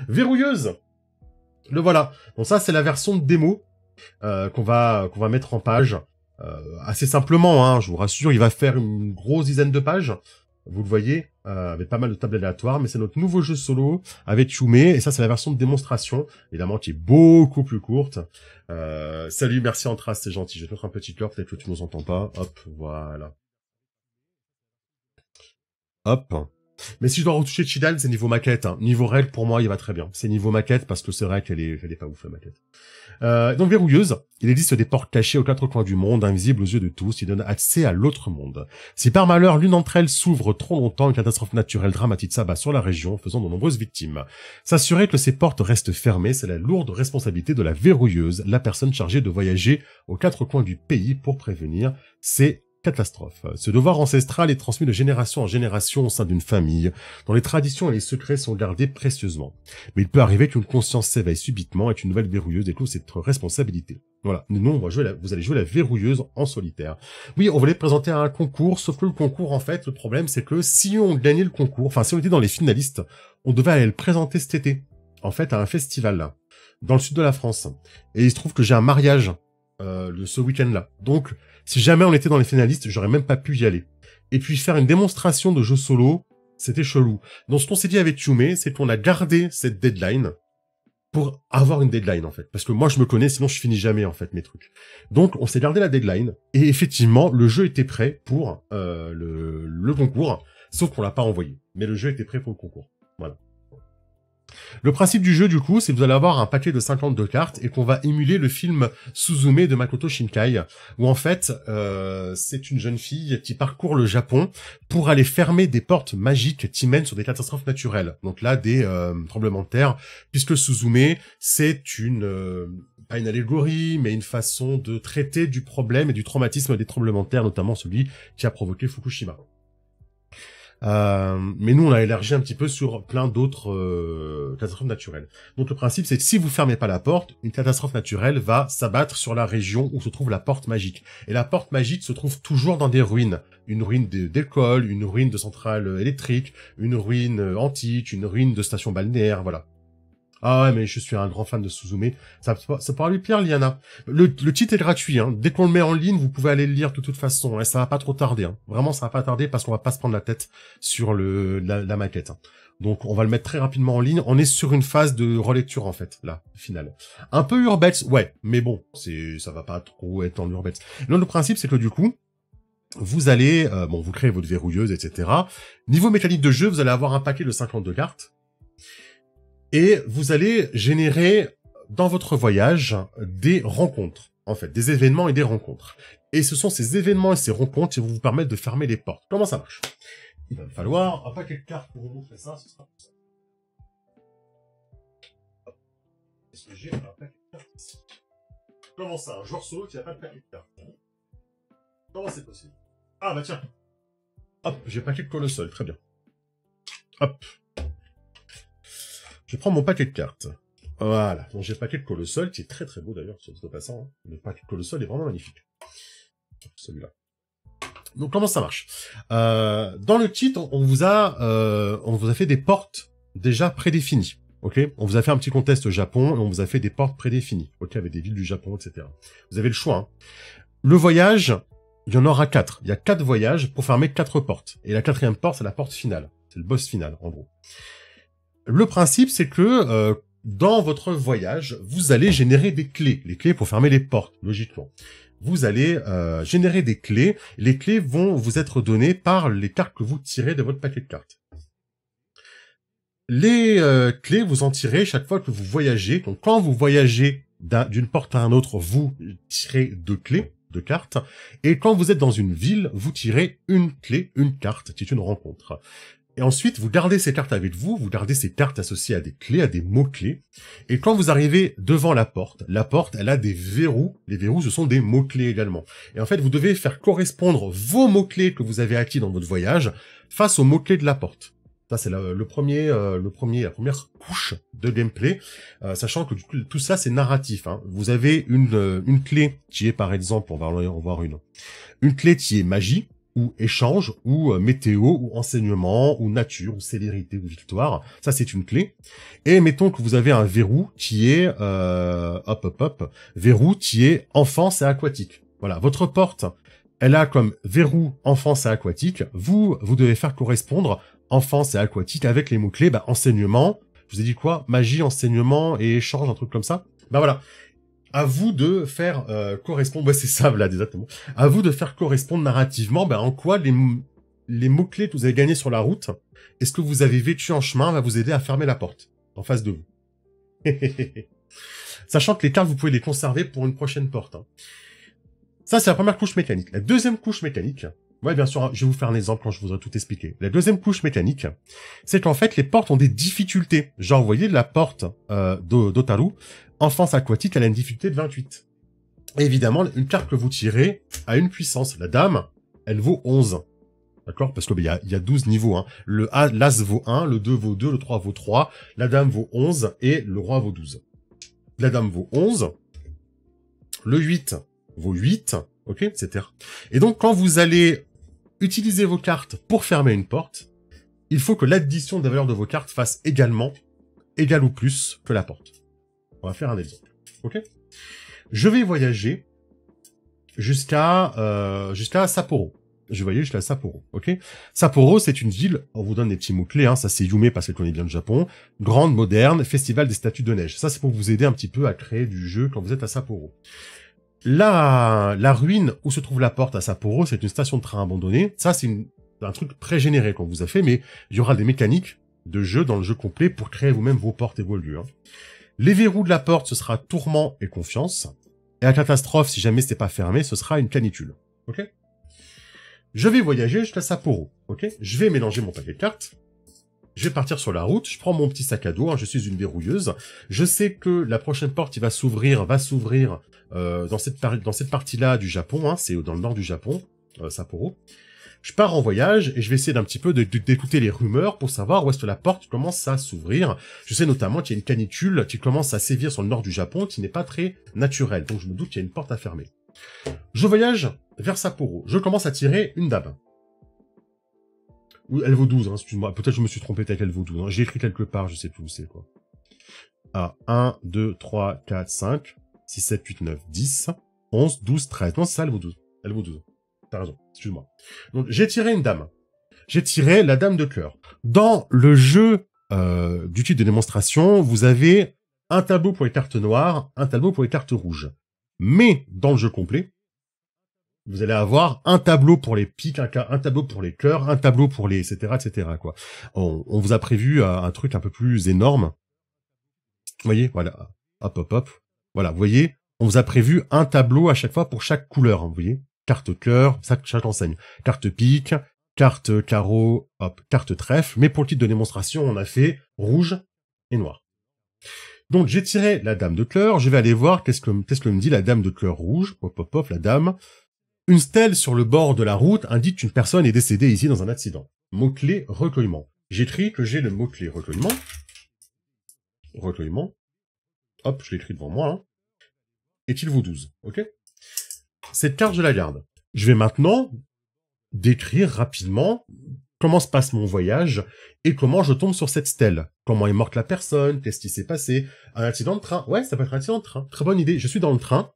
verrouilleuse. Le voilà. Donc ça, c'est la version de démo qu'on va mettre en page. Assez simplement, hein, je vous rassure, il va faire une grosse dizaine de pages. Vous le voyez, avec pas mal de tables aléatoires, mais c'est notre nouveau jeu solo avec Yume, et ça c'est la version de démonstration, évidemment qui est beaucoup plus courte. Salut, merci Antras, c'est gentil, je vais te mettre un petit cœur, peut-être que tu nous entends pas, hop, voilà. Hop. Mais si je dois retoucher Chidal, c'est niveau maquette, hein. Niveau règle, pour moi, il va très bien. C'est niveau maquette, parce que c'est vrai qu'elle est pas ouf, la maquette. Donc verrouilleuse, il existe des portes cachées aux quatre coins du monde, invisibles aux yeux de tous, qui donnent accès à l'autre monde. Si par malheur l'une d'entre elles s'ouvre trop longtemps, une catastrophe naturelle dramatique s'abat sur la région, faisant de nombreuses victimes. S'assurer que ces portes restent fermées, c'est la lourde responsabilité de la verrouilleuse, la personne chargée de voyager aux quatre coins du pays pour prévenir ces catastrophes. Ce devoir ancestral est transmis de génération en génération au sein d'une famille, dont les traditions et les secrets sont gardés précieusement. Mais il peut arriver qu'une conscience s'éveille subitement et qu'une nouvelle verrouilleuse découvre cette responsabilité. Voilà. Nous, on va jouer vous allez jouer la verrouilleuse en solitaire. Oui, on voulait présenter un concours, sauf que le concours, en fait, le problème, c'est que si on gagnait le concours, enfin, si on était dans les finalistes, on devait aller le présenter cet été. En fait, à un festival, là, dans le sud de la France. Et il se trouve que j'ai un mariage, ce week-end-là. Donc, si jamais on était dans les finalistes, j'aurais même pas pu y aller. Et puis faire une démonstration de jeu solo, c'était chelou. Donc ce qu'on s'est dit avec Yume, c'est qu'on a gardé cette deadline pour avoir une deadline en fait. Parce que moi je me connais, sinon je finis jamais en fait mes trucs. Donc on s'est gardé la deadline, et effectivement le jeu était prêt pour le concours, sauf qu'on l'a pas envoyé. Mais le jeu était prêt pour le concours. Voilà. Le principe du jeu, du coup, c'est que vous allez avoir un paquet de 52 cartes et qu'on va émuler le film Suzume de Makoto Shinkai, où en fait, c'est une jeune fille qui parcourt le Japon pour aller fermer des portes magiques qui mènent sur des catastrophes naturelles. Donc là, des tremblements de terre, puisque Suzume, c'est pas une allégorie, mais une façon de traiter du problème et du traumatisme des tremblements de terre, notamment celui qui a provoqué Fukushima. Mais nous, on a élargi un petit peu sur plein d'autres catastrophes naturelles. Donc le principe, c'est que si vous fermez pas la porte, une catastrophe naturelle va s'abattre sur la région où se trouve la porte magique. Et la porte magique se trouve toujours dans des ruines. Une ruine d'école, une ruine de centrale électrique, une ruine antique, une ruine de station balnéaire, voilà. Ah ouais, mais je suis un grand fan de Suzume. Ça pourra lui plaire, Liana. Le titre est gratuit, hein. Dès qu'on le met en ligne, vous pouvez aller le lire de toute façon. Et ça va pas trop tarder, hein. Vraiment, ça va pas tarder parce qu'on va pas se prendre la tête sur la maquette, hein. Donc, on va le mettre très rapidement en ligne. On est sur une phase de relecture, en fait, là, finale. Un peu urbex, ouais. Mais bon, ça va pas trop être en urbex. Le principe, c'est que du coup, vous allez, vous créez votre verrouilleuse, etc. Niveau mécanique de jeu, vous allez avoir un paquet de 52 cartes. Et vous allez générer dans votre voyage des rencontres, en fait, des événements et des rencontres. Et ce sont ces événements et ces rencontres qui vont vous permettre de fermer les portes. Comment ça marche? Il va me falloir un paquet de cartes pour vous montrer ça, ce sera plus ça. Est-ce que j'ai un paquet de cartes ici? Comment ça, un joueur solo qui n'a pas de paquet de cartes? Comment c'est possible? Ah bah tiens. Hop, j'ai paquet de colossal, très bien. Hop. Je prends mon paquet de cartes. Voilà. Donc j'ai le paquet de Colossal, qui est très très beau d'ailleurs, sur ce passant. Hein. Le paquet de Colossal est vraiment magnifique. Celui-là. Donc comment ça marche? Dans le titre, on vous a fait des portes déjà prédéfinies. Ok? On vous a fait un petit contest Japon, et on vous a fait des portes prédéfinies. Ok? Avec des villes du Japon, etc. Vous avez le choix. Hein. Le voyage, il y en aura 4. Il y a 4 voyages pour fermer 4 portes. Et la 4e porte, c'est la porte finale. C'est le boss final, en gros. Le principe, c'est que dans votre voyage, vous allez générer des clés. Les clés pour fermer les portes, logiquement. Vous allez générer des clés. Les clés vont vous être données par les cartes que vous tirez de votre paquet de cartes. Les clés, vous en tirez chaque fois que vous voyagez. Donc, quand vous voyagez d'une porte à une autre, vous tirez 2 clés, 2 cartes. Et quand vous êtes dans une ville, vous tirez une clé, une carte, qui est une rencontre. Et ensuite, vous gardez ces cartes avec vous, vous gardez ces cartes associées à des clés, à des mots-clés. Et quand vous arrivez devant la porte, elle a des verrous. Les verrous, ce sont des mots-clés également. Et en fait, vous devez faire correspondre vos mots-clés que vous avez acquis dans votre voyage face aux mots-clés de la porte. Ça, c'est la première couche de gameplay, sachant que du coup, tout ça, c'est narratif. Hein. Vous avez une clé qui est, par exemple, on va en voir une clé qui est magie. ou échange, ou météo, ou enseignement, ou nature, ou célérité, ou victoire. Ça, c'est une clé. Et mettons que vous avez un verrou qui est, verrou qui est enfance et aquatique. Voilà, votre porte, elle a comme verrou enfance et aquatique. Vous devez faire correspondre enfance et aquatique avec les mots-clés, enseignement. Je vous ai dit quoi? Magie, enseignement et échange, un truc comme ça. Voilà. À vous de faire correspondre, c'est ça, Vlad, exactement. À vous de faire correspondre narrativement, en quoi les mots-clés que vous avez gagnés sur la route, et ce que vous avez vécu en chemin va vous aider à fermer la porte, en face de vous. Sachant que les cartes, vous pouvez les conserver pour une prochaine porte. Ça, c'est la première couche mécanique. La deuxième couche mécanique, ouais, bien sûr, je vais vous faire un exemple quand je vous aurai tout expliqué. La deuxième couche mécanique, c'est qu'en fait, les portes ont des difficultés. Genre, vous voyez, la porte d'Otaru, enfance aquatique, elle a une difficulté de 28. Et évidemment, une carte que vous tirez a une puissance. La dame, elle vaut 11. D'accord? Parce que il y a 12 niveaux. L'as vaut 1, le 2 vaut 2, le 3 vaut 3, la dame vaut 11 et le roi vaut 12. La dame vaut 11, le 8 vaut 8, ok, etc. Et donc, quand vous allez utiliser vos cartes pour fermer une porte, il faut que l'addition des valeurs de vos cartes fasse également égal ou plus que la porte. On va faire un exemple, ok? Je vais voyager jusqu'à Sapporo. Je vais voyager jusqu'à Sapporo, ok? Sapporo, c'est une ville, on vous donne des petits mots-clés, ça c'est Yume parce qu'elle connaît bien le Japon, grande, moderne, festival des statues de neige. Ça c'est pour vous aider un petit peu à créer du jeu quand vous êtes à Sapporo. La ruine où se trouve la porte à Sapporo, c'est une station de train abandonnée. Ça c'est un truc pré-généré qu'on vous a fait, mais il y aura des mécaniques de jeu dans le jeu complet pour créer vous-même vos portes et vos lieux. Les verrous de la porte, ce sera tourment et confiance. Et la catastrophe, si jamais c'est pas fermé, ce sera une canicule. Ok? Je vais voyager jusqu'à Sapporo. Ok? Je vais mélanger mon paquet de cartes. Je vais partir sur la route. Je prends mon petit sac à dos. Je suis une verrouilleuse. Je sais que la prochaine porte qui va s'ouvrir dans cette partie-là du Japon. C'est dans le nord du Japon, Sapporo. Je pars en voyage et je vais essayer d'un petit peu d'écouter les rumeurs pour savoir où est-ce que la porte commence à s'ouvrir. Je sais notamment qu'il y a une canicule qui commence à sévir sur le nord du Japon qui n'est pas très naturelle. Donc je me doute qu'il y a une porte à fermer. Je voyage vers Sapporo. Je commence à tirer une dame. Elle vaut 12, excuse-moi. Peut-être que je me suis trompé avec elle vaut 12. J'ai écrit quelque part, je sais plus où c'est quoi. 1, 2, 3, 4, 5, 6, 7, 8, 9, 10, 11, 12, 13. Non, c'est ça, elle vaut 12. Elle vaut 12. T'as raison, excuse-moi. Donc, j'ai tiré une dame. J'ai tiré la dame de cœur. Dans le jeu du type de démonstration, vous avez un tableau pour les cartes noires, un tableau pour les cartes rouges. Mais, dans le jeu complet, vous allez avoir un tableau pour les piques, un tableau pour les cœurs, un tableau pour les etc., quoi. On vous a prévu un truc un peu plus énorme. Vous voyez, voilà. Hop. Voilà, vous voyez, on vous a prévu un tableau à chaque fois pour chaque couleur, vous voyez. Carte cœur, chaque enseigne. Carte pique, carte carreau, carte trèfle. Mais pour le titre de démonstration, on a fait rouge et noir. Donc, j'ai tiré la dame de cœur. Je vais aller voir qu'est-ce que me dit la dame de cœur rouge. Hop, la dame. Une stèle sur le bord de la route indique qu'une personne est décédée ici dans un accident. Mot-clé recueillement. J'écris que j'ai le mot-clé recueillement. Recueillement. Hop, je l'écris devant moi. Est-il vaut 12, ok? Cette carte, je la garde. Je vais maintenant décrire rapidement comment se passe mon voyage et comment je tombe sur cette stèle. Comment est morte la personne, qu'est-ce qui s'est passé. Un accident de train. Ouais, ça peut être un accident de train. Très bonne idée. Je suis dans le train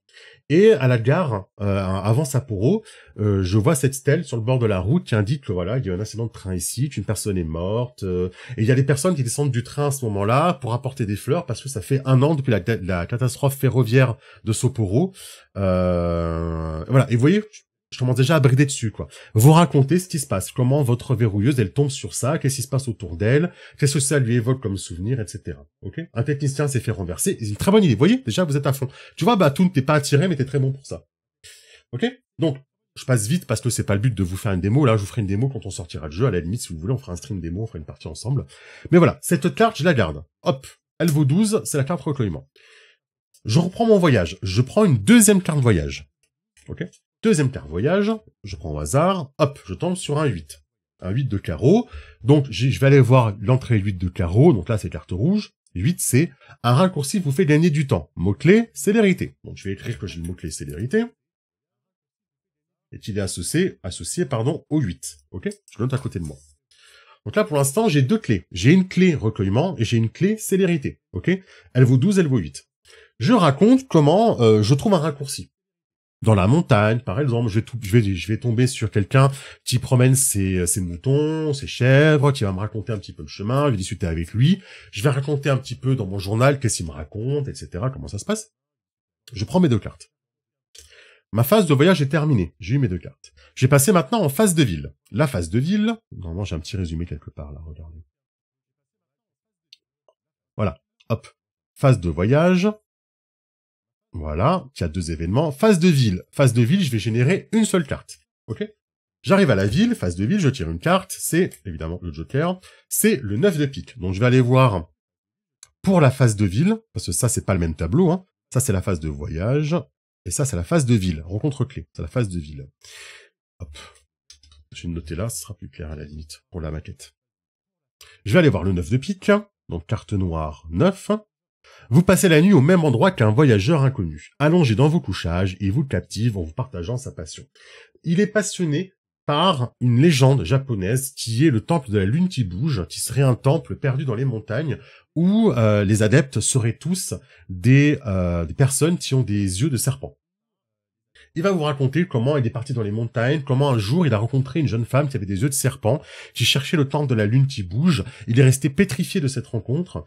et à la gare, avant Sapporo, je vois cette stèle sur le bord de la route qui indique que voilà, il y a un accident de train ici, qu'une personne est morte. Et il y a des personnes qui descendent du train à ce moment-là pour apporter des fleurs parce que ça fait 1 an depuis la catastrophe ferroviaire de Sapporo. Voilà. Et vous voyez, je commence déjà à brider dessus, quoi. Vous racontez ce qui se passe, comment votre verrouilleuse, elle tombe sur ça, qu'est-ce qui se passe autour d'elle, qu'est-ce que ça lui évoque comme souvenir, etc. Ok? Un technicien s'est fait renverser, c'est une très bonne idée. Vous voyez, déjà, vous êtes à fond. Tu vois, Toon, t'es pas attiré, mais t'es très bon pour ça. Ok? Donc, je passe vite parce que c'est pas le but de vous faire une démo. Là, je vous ferai une démo quand on sortira de jeu. À la limite, si vous voulez, on fera un stream démo, on fera une partie ensemble. Mais voilà, cette carte, je la garde. Hop. Elle vaut 12, c'est la carte recueillement. Je reprends mon voyage. Je prends une deuxième carte voyage. Ok? Deuxième carte voyage, je prends au hasard, hop, je tombe sur un 8. Un 8 de carreau, donc je vais aller voir l'entrée 8 de carreau, donc là c'est carte rouge. 8 c'est un raccourci vous fait gagner du temps. Mot-clé, célérité. Donc je vais écrire que j'ai le mot-clé célérité. est-il associé au 8. Ok? Je le note à côté de moi. Donc là, pour l'instant, j'ai deux clés. J'ai une clé recueillement et j'ai une clé célérité. Ok? Elle vaut 12, elle vaut 8. Je raconte comment je trouve un raccourci. Dans la montagne, par exemple, je vais tomber sur quelqu'un qui promène ses moutons, ses chèvres, qui va me raconter un petit peu le chemin, je vais discuter avec lui, je vais raconter un petit peu dans mon journal qu'est-ce qu'il me raconte, etc., comment ça se passe. Je prends mes deux cartes. Ma phase de voyage est terminée, j'ai eu mes deux cartes. J'ai passé maintenant en phase de ville. La phase de ville, normalement j'ai un petit résumé quelque part là, regardez. Voilà, hop, phase de voyage. Voilà, il y a deux événements. Phase de ville, je vais générer une seule carte. Ok? J'arrive à la ville, phase de ville, je tire une carte, c'est évidemment le Joker, c'est le 9 de pique. Donc je vais aller voir pour la phase de ville, parce que ça c'est pas le même tableau, hein. Ça c'est la phase de voyage, et ça c'est la phase de ville, rencontre clé, c'est la phase de ville. Hop, je vais le noter là, ce sera plus clair à la limite, pour la maquette. Je vais aller voir le 9 de pique, donc carte noire 9. Vous passez la nuit au même endroit qu'un voyageur inconnu. Allongé dans vos couchages, il vous captive en vous partageant sa passion. Il est passionné par une légende japonaise qui est le temple de la lune qui bouge, qui serait un temple perdu dans les montagnes où les adeptes seraient tous des personnes qui ont des yeux de serpent. Il va vous raconter comment il est parti dans les montagnes, comment un jour il a rencontré une jeune femme qui avait des yeux de serpent, qui cherchait le temple de la lune qui bouge. Il est resté pétrifié de cette rencontre,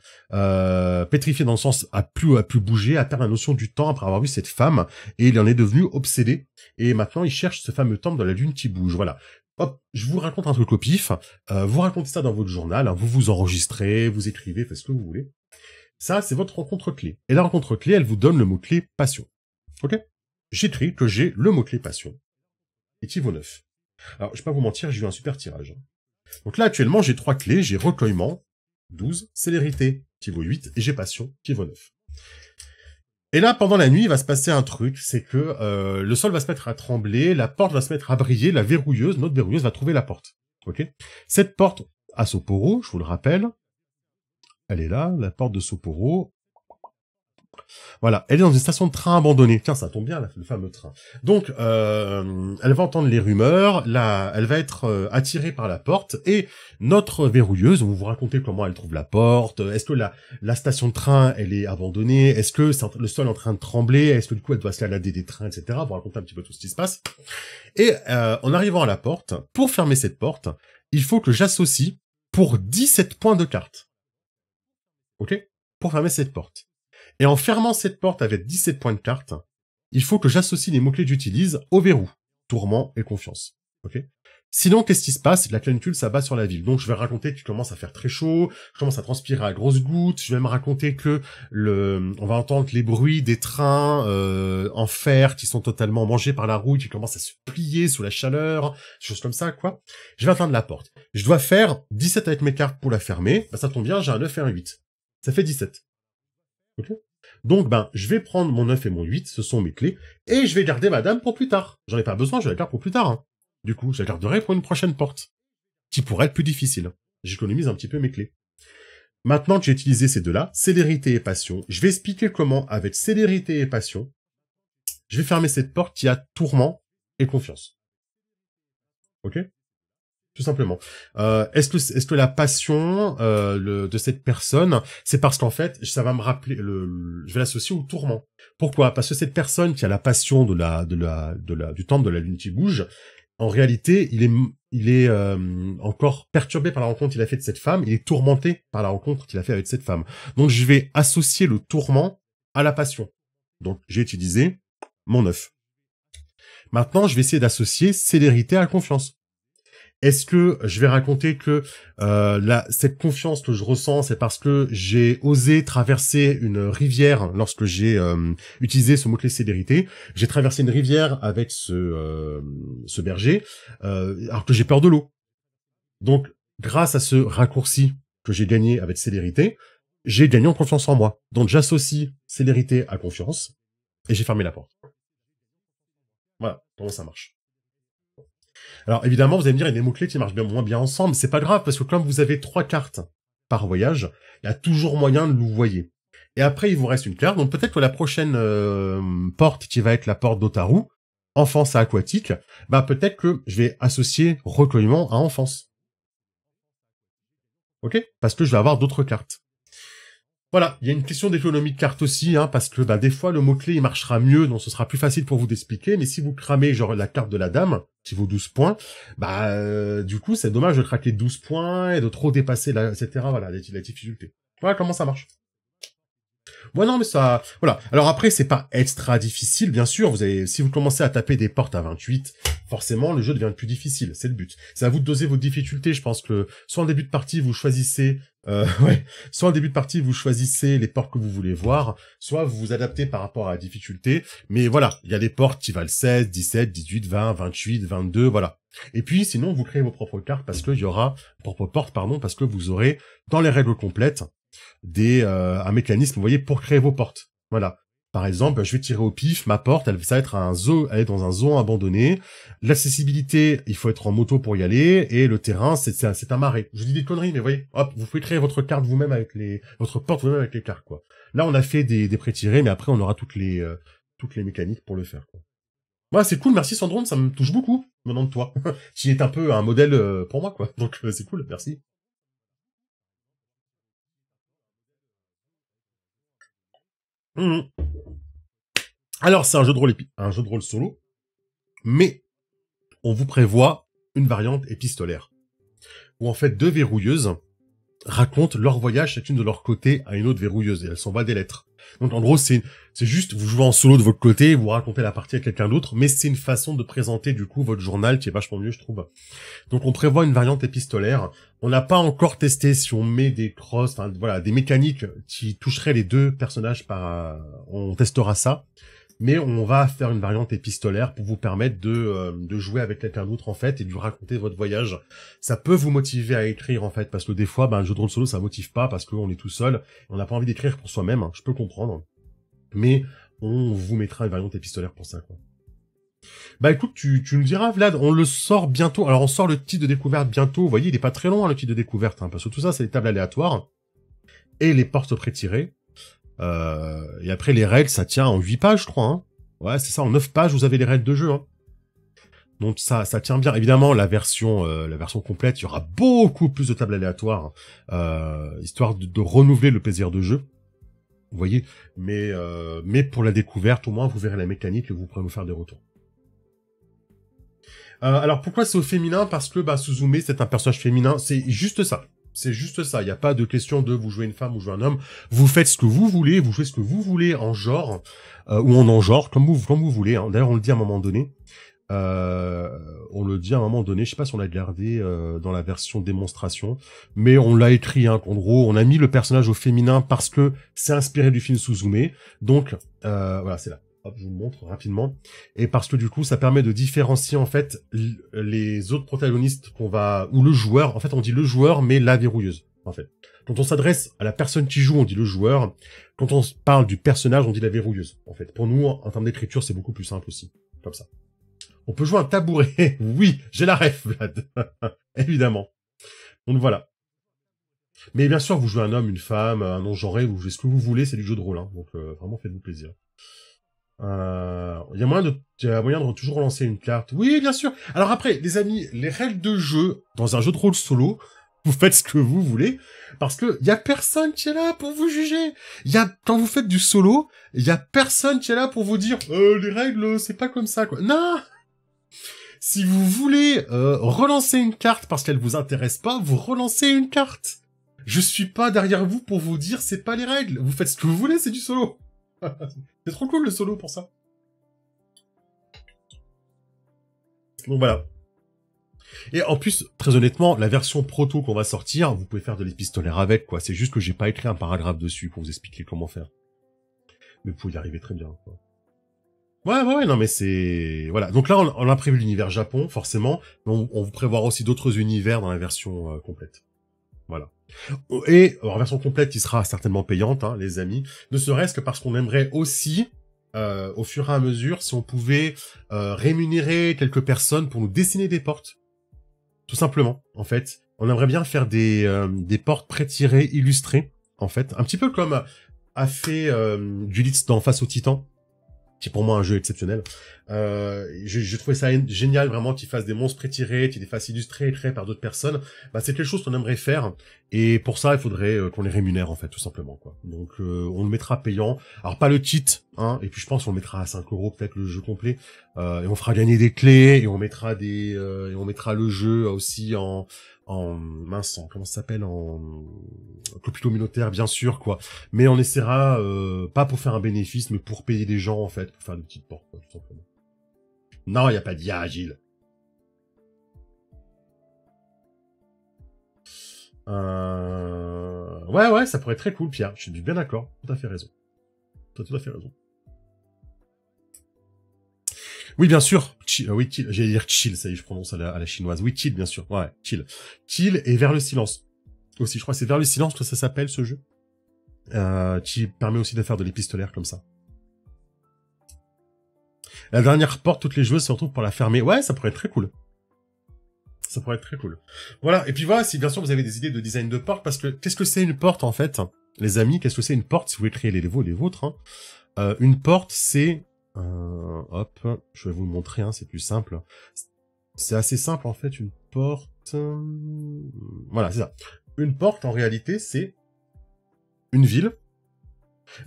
pétrifié dans le sens à plus bouger, à perdre la notion du temps après avoir vu cette femme, et il en est devenu obsédé. Et maintenant il cherche ce fameux temple de la lune qui bouge. Voilà. Hop, je vous raconte un truc au pif. Vous racontez ça dans votre journal, hein, vous vous enregistrez, vous écrivez, faites ce que vous voulez. Ça, c'est votre rencontre clé. Et la rencontre clé, elle vous donne le mot-clé passion. Ok? J'écris que j'ai le mot-clé passion, et qui vaut 9. Alors, je vais pas vous mentir, j'ai eu un super tirage. Donc là, actuellement, j'ai 3 clés, j'ai recueillement, 12, célérité, qui vaut 8, et j'ai passion, qui vaut 9. Et là, pendant la nuit, il va se passer un truc, c'est que le sol va se mettre à trembler, la porte va se mettre à briller, la verrouilleuse, notre verrouilleuse va trouver la porte. Ok? Cette porte à Sapporo, je vous le rappelle, elle est là, la porte de Sapporo. Voilà, elle est dans une station de train abandonnée. Tiens, ça tombe bien, là, le fameux train. Donc, elle va entendre les rumeurs, là, elle va être attirée par la porte, et notre verrouilleuse, on va vous raconter comment elle trouve la porte, est-ce que la station de train, elle est abandonnée, est-ce que le sol est en train de trembler, est-ce que du coup, elle doit escalader des trains, etc. Vous raconter un petit peu tout ce qui se passe. Et en arrivant à la porte, pour fermer cette porte, il faut que j'associe pour 17 points de carte. Ok? Pour fermer cette porte. Et en fermant cette porte avec 17 points de carte, il faut que j'associe les mots-clés que j'utilise au verrou, tourment et confiance. Ok? Sinon, qu'est-ce qui se passe? La canicule s'abat sur la ville. Donc, je vais raconter qu'il commence à faire très chaud, je commence à transpirer à grosses gouttes, je vais me raconter que on va entendre les bruits des trains en fer qui sont totalement mangés par la rouille, qui commencent à se plier sous la chaleur, choses comme ça, quoi. Je vais atteindre la porte. Je dois faire 17 avec mes cartes pour la fermer. Bah, ça tombe bien, j'ai un 9 et un 8. Ça fait 17. Ok. Donc, je vais prendre mon 9 et mon 8, ce sont mes clés, et je vais garder ma dame pour plus tard. J'en ai pas besoin, je la garde pour plus tard. Hein. Du coup, je la garderai pour une prochaine porte, qui pourrait être plus difficile. J'économise un petit peu mes clés. Maintenant que j'ai utilisé ces deux-là, célérité et passion, je vais expliquer comment, avec célérité et passion, je vais fermer cette porte qui a tourment et confiance. Ok? Tout simplement. Est-ce que la passion de cette personne, c'est parce qu'en fait, ça va me rappeler je vais l'associer au tourment. Pourquoi? Parce que cette personne qui a la passion du temple de la lune qui bouge, en réalité, il est encore perturbé par la rencontre qu'il a fait de cette femme, il est tourmenté par la rencontre qu'il a fait avec cette femme. Donc je vais associer le tourment à la passion. Donc j'ai utilisé mon 9. Maintenant, je vais essayer d'associer célérité à la confiance. Est-ce que je vais raconter que cette confiance que je ressens, c'est parce que j'ai osé traverser une rivière lorsque j'ai utilisé ce mot-clé célérité. J'ai traversé une rivière avec ce berger, alors que j'ai peur de l'eau. Donc, grâce à ce raccourci que j'ai gagné avec célérité, j'ai gagné en confiance en moi. Donc, j'associe célérité à confiance, et j'ai fermé la porte. Voilà comment ça marche. Alors évidemment, vous allez me dire, il y a des mots-clés qui marchent moins bien ensemble, c'est pas grave, parce que comme vous avez 3 cartes par voyage, il y a toujours moyen de louvoyer. Et après, il vous reste une carte, donc peut-être que la prochaine porte, qui va être la porte d'Otaru, enfance à aquatique, bah peut-être que je vais associer recueillement à enfance. Ok? Parce que je vais avoir d'autres cartes. Voilà, il y a une question d'économie de cartes aussi, hein, parce que bah, des fois, le mot-clé, il marchera mieux, donc ce sera plus facile pour vous d'expliquer, mais si vous cramez genre la carte de la dame, qui vaut 12 points, bah du coup, c'est dommage de craquer 12 points et de trop dépasser, etc. Voilà, la difficulté. Voilà comment ça marche. Ouais, non, mais ça... Voilà. Alors après, c'est pas extra difficile, bien sûr. Si vous commencez à taper des portes à 28, forcément, le jeu devient plus difficile. C'est le but. C'est à vous de doser vos difficultés. Je pense que soit en début de partie, vous choisissez... ouais. Soit en début de partie, vous choisissez les portes que vous voulez voir, soit vous vous adaptez par rapport à la difficulté. Mais voilà, il y a des portes qui valent 16, 17, 18, 20, 28, 22, voilà. Et puis, sinon, vous créez vos propres cartes parce qu'il y aura... propres portes, pardon, parce que vous aurez, dans les règles complètes, un mécanisme, vous voyez, pour créer vos portes. Voilà. Par exemple, je vais tirer au pif, ma porte, ça va être un zoo, elle est dans un zoo abandonné. L'accessibilité, il faut être en moto pour y aller, et le terrain, c'est un marais. Je dis des conneries, mais vous voyez, hop, vous pouvez créer votre carte vous-même avec votre porte vous-même avec les cartes, quoi. Là, on a fait des pré-tirés, mais après, on aura toutes les mécaniques pour le faire, quoi. Ouais, c'est cool, merci Sandrone, ça me touche beaucoup, venant de toi. Qui est un peu un modèle pour moi, quoi. Donc, c'est cool, merci. Mmh. Alors, c'est un jeu de rôle un jeu de rôle solo, mais on vous prévoit une variante épistolaire, où en fait deux verrouilleuses racontent leur voyage chacune de leur côté à une autre verrouilleuse, et elles s'envoient des lettres. Donc en gros, c'est juste, vous jouez en solo de votre côté, vous racontez la partie à quelqu'un d'autre, mais c'est une façon de présenter du coup votre journal qui est vachement mieux, je trouve. Donc on prévoit une variante épistolaire. On n'a pas encore testé si on met des crosses, enfin voilà, des mécaniques qui toucheraient les deux personnages on testera ça. Mais on va faire une variante épistolaire pour vous permettre de jouer avec quelqu'un d'autre en fait et de lui raconter votre voyage. Ça peut vous motiver à écrire en fait, parce que des fois, un jeu de rôle solo ça motive pas parce qu'on est tout seul, on n'a pas envie d'écrire pour soi-même, hein, je peux comprendre. Mais on vous mettra une variante épistolaire pour ça, quoi. Bah écoute, tu nous diras, Vlad, on le sort bientôt. Alors on sort le titre de découverte bientôt, vous voyez, il est pas très long, hein, le titre de découverte, hein, parce que tout ça c'est les tables aléatoires et les portes pré-tirées. Et après, les règles, ça tient en 8 pages, je crois. Hein. Ouais, c'est ça, en 9 pages, vous avez les règles de jeu. Hein. Donc ça tient bien. Évidemment, la version complète, il y aura beaucoup plus de tables aléatoires, histoire de renouveler le plaisir de jeu. Vous voyez, mais pour la découverte, au moins, vous verrez la mécanique et vous pourrez nous faire des retours. Alors, pourquoi c'est au féminin? Parce que Suzume, c'est un personnage féminin. C'est juste ça. C'est juste ça. Il n'y a pas de question de vous jouez une femme ou jouez un homme. Vous faites ce que vous voulez. Vous jouez ce que vous voulez en genre ou en genre, comme vous voulez. Hein. D'ailleurs, on le dit à un moment donné. On le dit à un moment donné. Je sais pas si on l'a gardé dans la version démonstration, mais on l'a écrit. Hein, qu'en gros, on a mis le personnage au féminin parce que c'est inspiré du film Suzume. Donc, voilà, c'est là. Hop, je vous montre rapidement. Et parce que du coup, ça permet de différencier en fait les autres protagonistes ou le joueur. En fait, on dit le joueur, mais la verrouilleuse. En fait, quand on s'adresse à la personne qui joue, on dit le joueur. Quand on parle du personnage, on dit la verrouilleuse. En fait, pour nous, en termes d'écriture, c'est beaucoup plus simple aussi, comme ça. On peut jouer un tabouret. Oui, j'ai la ref, Vlad. Évidemment. Donc voilà. Mais bien sûr, vous jouez un homme, une femme, un non-genré, vous jouez ce que vous voulez, c'est du jeu de rôle. Hein. Donc vraiment, faites-vous plaisir. Il y a moyen de toujours relancer une carte. Oui, bien sûr. Alors après, les amis, les règles de jeu dans un jeu de rôle solo, vous faites ce que vous voulez, parce que y a personne qui est là pour vous juger. Quand vous faites du solo, y a personne qui est là pour vous dire les règles, c'est pas comme ça, quoi. Non. Si vous voulez relancer une carte parce qu'elle vous intéresse pas, vous relancez une carte. Je suis pas derrière vous pour vous dire c'est pas les règles. Vous faites ce que vous voulez, c'est du solo. C'est trop cool le solo pour ça. Donc voilà. Et en plus, très honnêtement, la version proto qu'on va sortir, vous pouvez faire de l'épistolaire avec, quoi. C'est juste que j'ai pas écrit un paragraphe dessus pour vous expliquer comment faire. Mais vous pouvez y arriver très bien, quoi. Ouais, non mais c'est... Voilà. Donc là, on a prévu l'univers Japon, forcément. Mais on vous prévoira aussi d'autres univers dans la version complète. Voilà. Et en version complète qui sera certainement payante, hein, les amis, ne serait-ce que parce qu'on aimerait aussi, au fur et à mesure, si on pouvait rémunérer quelques personnes pour nous dessiner des portes. Tout simplement, en fait. On aimerait bien faire des portes pré-tirées, illustrées, en fait. Un petit peu comme a fait Julitz dans Face au Titan, qui est pour moi un jeu exceptionnel. J'ai trouvé ça génial vraiment qu'ils fassent des monstres prétirés, qu'ils les fassent illustrer et créés par d'autres personnes. Bah, c'est quelque chose qu'on aimerait faire, et pour ça il faudrait qu'on les rémunère en fait, tout simplement quoi. Donc on le mettra payant, alors pas le kit, hein, et puis je pense qu'on le mettra à 5 € peut-être le jeu complet, et on fera gagner des clés, et on mettra et on mettra le jeu aussi en mince, comment ça s'appelle, en copie communautaire bien sûr quoi, mais on essaiera pas pour faire un bénéfice mais pour payer des gens en fait, pour faire des petites portes quoi, tout simplement. Non, il y a pas d'IA agile. Ouais, ça pourrait être très cool, Pierre, je suis bien d'accord, tout à fait raison. T'as tout à fait raison. Oui, bien sûr. Oui, chill. J'allais dire chill, ça y est, je prononce à la chinoise. Oui, chill, bien sûr. Ouais, chill. Chill et Vers le silence. Aussi, je crois que c'est Vers le silence que ça s'appelle, ce jeu. Qui permet aussi de faire de l'épistolaire comme ça. La dernière porte, toutes les joueuses se retrouvent pour la fermer. Ouais, ça pourrait être très cool. Ça pourrait être très cool. Voilà. Et puis voilà, si bien sûr vous avez des idées de design de porte, parce que qu'est-ce que c'est une porte, en fait? Les amis, qu'est-ce que c'est une porte, si vous voulez créer les vôtres, hein. Une porte, c'est... hop, je vais vous le montrer, hein, c'est plus simple. C'est assez simple, en fait, une porte... Voilà, c'est ça. Une porte, en réalité, c'est une ville.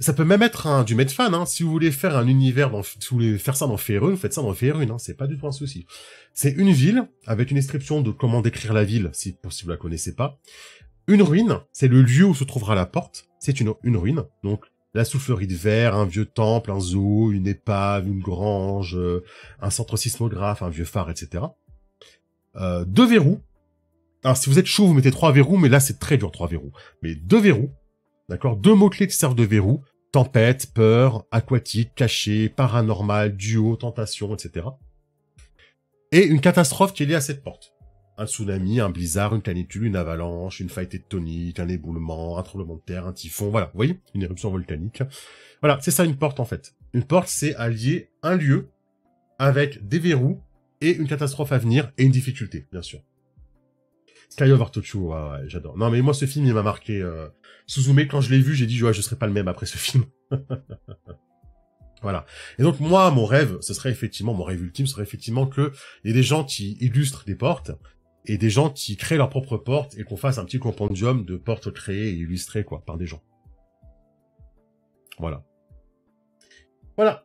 Ça peut même être du Medfan, hein. Si vous voulez faire un univers, si vous voulez faire ça dans Faerun, vous faites ça dans Faerun, hein. C'est pas du tout un souci. C'est une ville, avec une description de comment décrire la ville, si vous la connaissez pas. Une ruine, c'est le lieu où se trouvera la porte. C'est une ruine, donc la soufflerie de verre, un vieux temple, un zoo, une épave, une grange, un centre sismographe, un vieux phare, etc. 2 verrous. Alors, si vous êtes chaud, vous mettez 3 verrous, mais là, c'est très dur, 3 verrous. Mais 2 verrous, d'accord? 2 mots-clés qui servent de verrous. Tempête, peur, aquatique, caché, paranormal, duo, tentation, etc. Et une catastrophe qui est liée à cette porte. Un tsunami, un blizzard, une canicule, une avalanche, une faille tectonique, un éboulement, un tremblement de terre, un typhon, voilà, vous voyez, une éruption volcanique. Voilà, c'est ça une porte en fait. Une porte, c'est allier un lieu avec des verrous et une catastrophe à venir et une difficulté, bien sûr. Sky Over Tokyo, ouais, j'adore. Non mais moi ce film il m'a marqué. Suzume, quand je l'ai vu, j'ai dit ouais, je serai pas le même après ce film. Voilà. Et donc moi, mon rêve, mon rêve ultime serait effectivement que il y ait des gens qui illustrent des portes et des gens qui créent leurs propres portes et qu'on fasse un petit compendium de portes créées et illustrées, quoi, par des gens. Voilà. Voilà.